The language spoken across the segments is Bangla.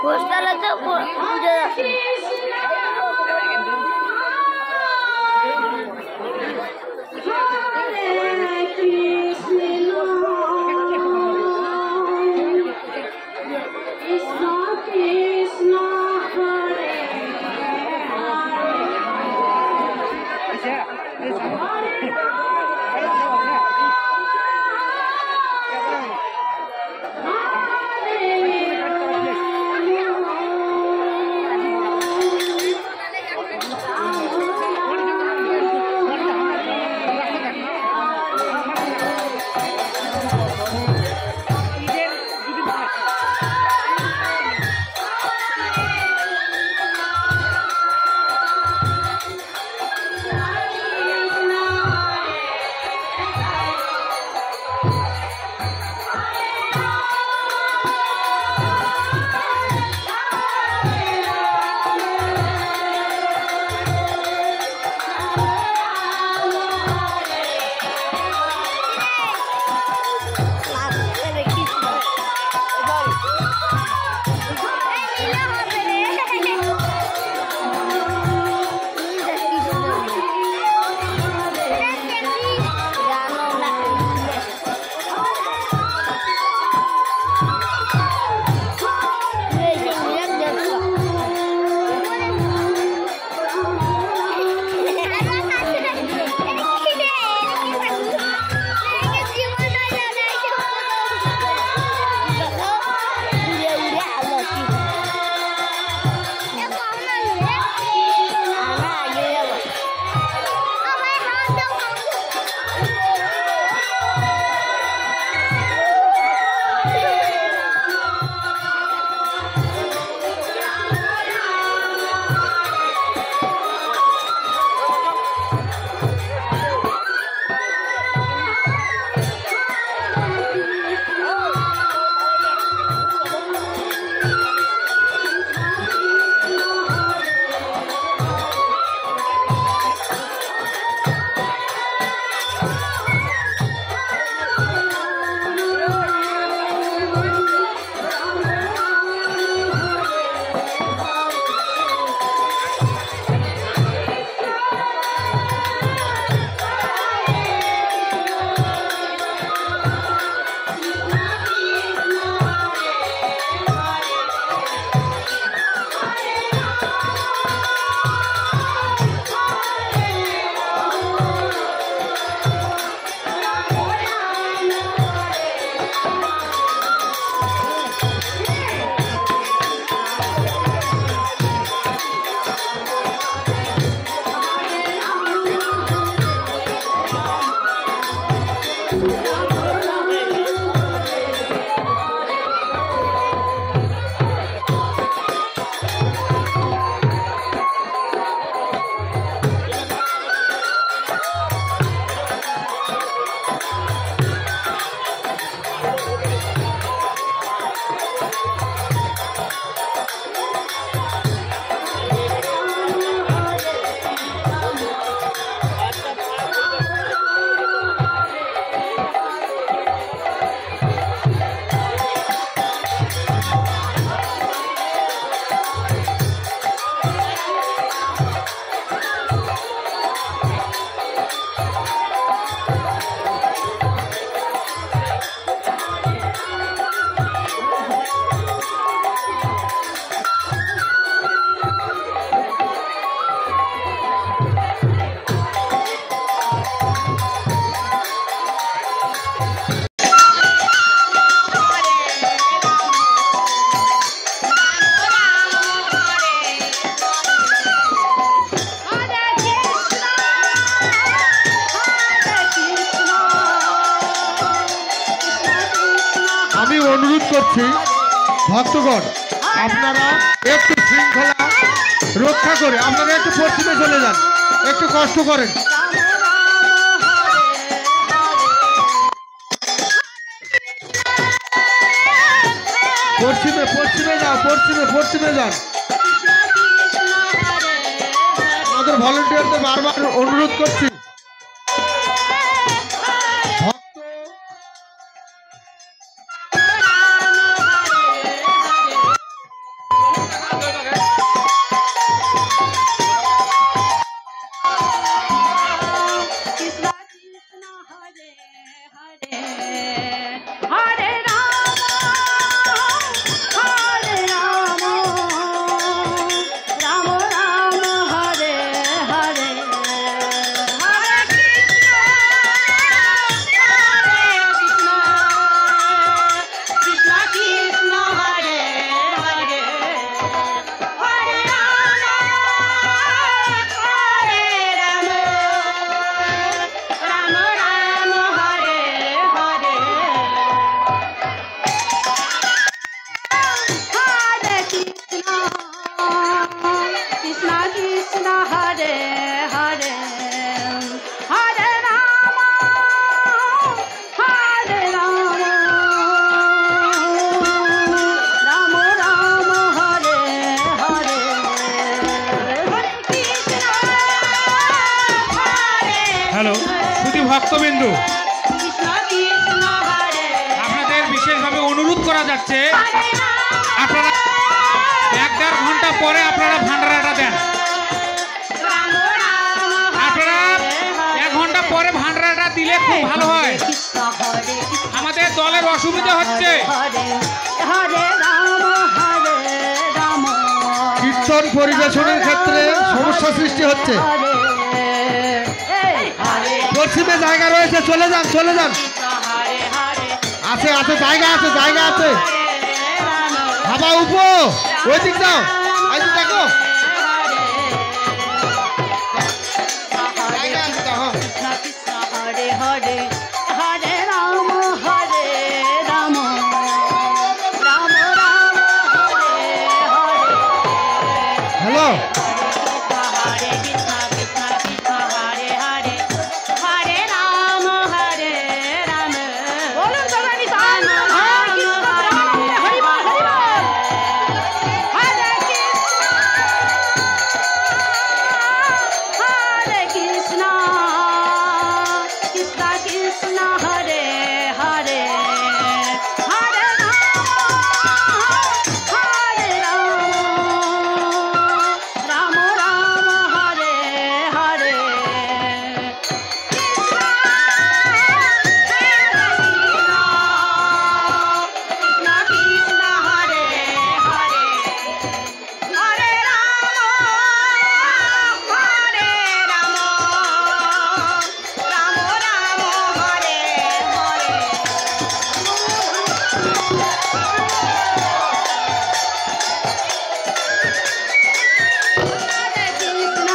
পোস্টারতে বুঝে যাচ্ছে। করছি ভক্তগণ আপনারা একটু শৃঙ্খলা রক্ষা করে আপনারা একটু পশ্চিমে চলে যান, একটু কষ্ট করেন। পশ্চিমে পশ্চিমে যান, পশ্চিমে যান। আমাদের ভলেন্টিয়ারদের বারবার অনুরোধ করছি কৃষ্ণ কৃষ্ণ হরে হরে হরে রাম রাম রাম হরে হরে হরে কৃষ্ণ হরে হ্যালো শুধু ভক্তবিন্দু, কৃষ্ণ কৃষ্ণ হরে আপনাদের বিশেষভাবে অনুরোধ করা যাচ্ছে হরে আপনারা 1-1.5 ঘন্টা পরে আপনারা ভান্ডারাটা দেন। রাম রাম আপনারা 1 ঘন্টা পরে ভান্ডারাটা দিলে খুব ভালো হয়। কৃষ্ণ হরে আমাদের দলের অসুবিধা হচ্ছে। হরে হরে রাম কীর্তন পরিবেশনের ক্ষেত্রে সমস্যা সৃষ্টি হচ্ছে। পশ্চিমে জায়গা রয়েছে, চলে যান চলে যান। আছে আছে জায়গা আছে জায়গা আছে। হাবা উপো ওই দিক যাও, এই দিক দেখো জায়গা আছে তো, হ্যাঁ। কৃষ্ণ হরে হরে হরে রাম রাম রাম হরে হরে হ্যালো হরে কৃষ্ণ কৃষ্ণ কৃষ্ণ হরে হরে হরে রাম বলুন সবাই নিতাই হরে কৃষ্ণ হরি বল হরি বল হরে কৃষ্ণ কৃষ্ণ কৃষ্ণ হরে হরে হরে রাম রাম রাম হরে হরে কৃষ্ণ কৃষ্ণ কৃষ্ণ হরে হরে হরে রাম রাম রাম হরে হরে হরে কৃষ্ণ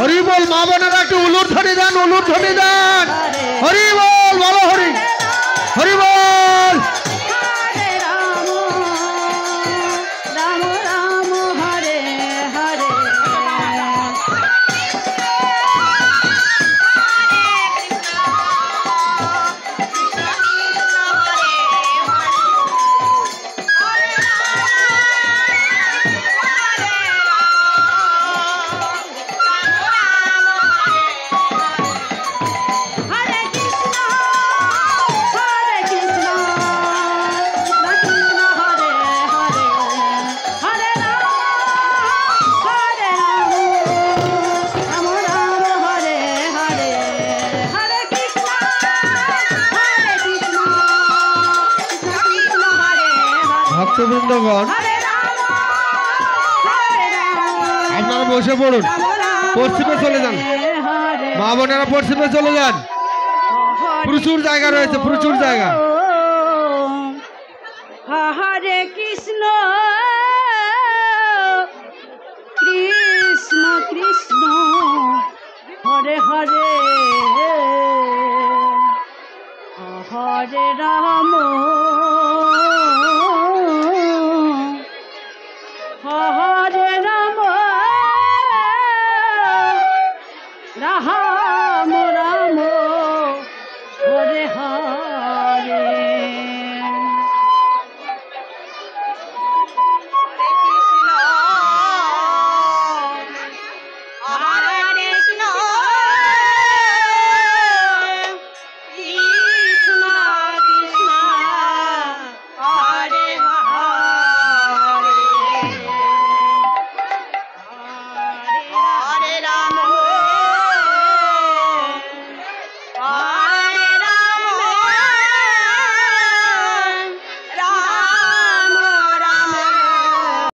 হরি বল। মা বোনেরা একটু উলুর ধ্বনি দেন, উলুর ধ্বনি দেন। হরি বল, বলো হরি হরি বল। হরে রাম রাম রাম হরে হরে হরে কৃষ্ণ হরে কৃষ্ণ কৃষ্ণ কৃষ্ণ হরে হরে হরে রাম রাম রাম হরে হরে হরে কৃষ্ণ কৃষ্ণ কৃষ্ণ হরে হরে ভক্তবৃন্দগণ হরে রাম আপনারা বসে পড়ুন, পশ্চিমে চলে যান। হরে মা বোনেরা পশ্চিমে চলে যান, প্রচুর জায়গা রয়েছে, প্রচুর জায়গা। হরে কৃষ্ণ কৃষ্ণ কৃষ্ণ হরে হরে হরে রাম হরে রাম রাম রাম হরে হরে হরে রাম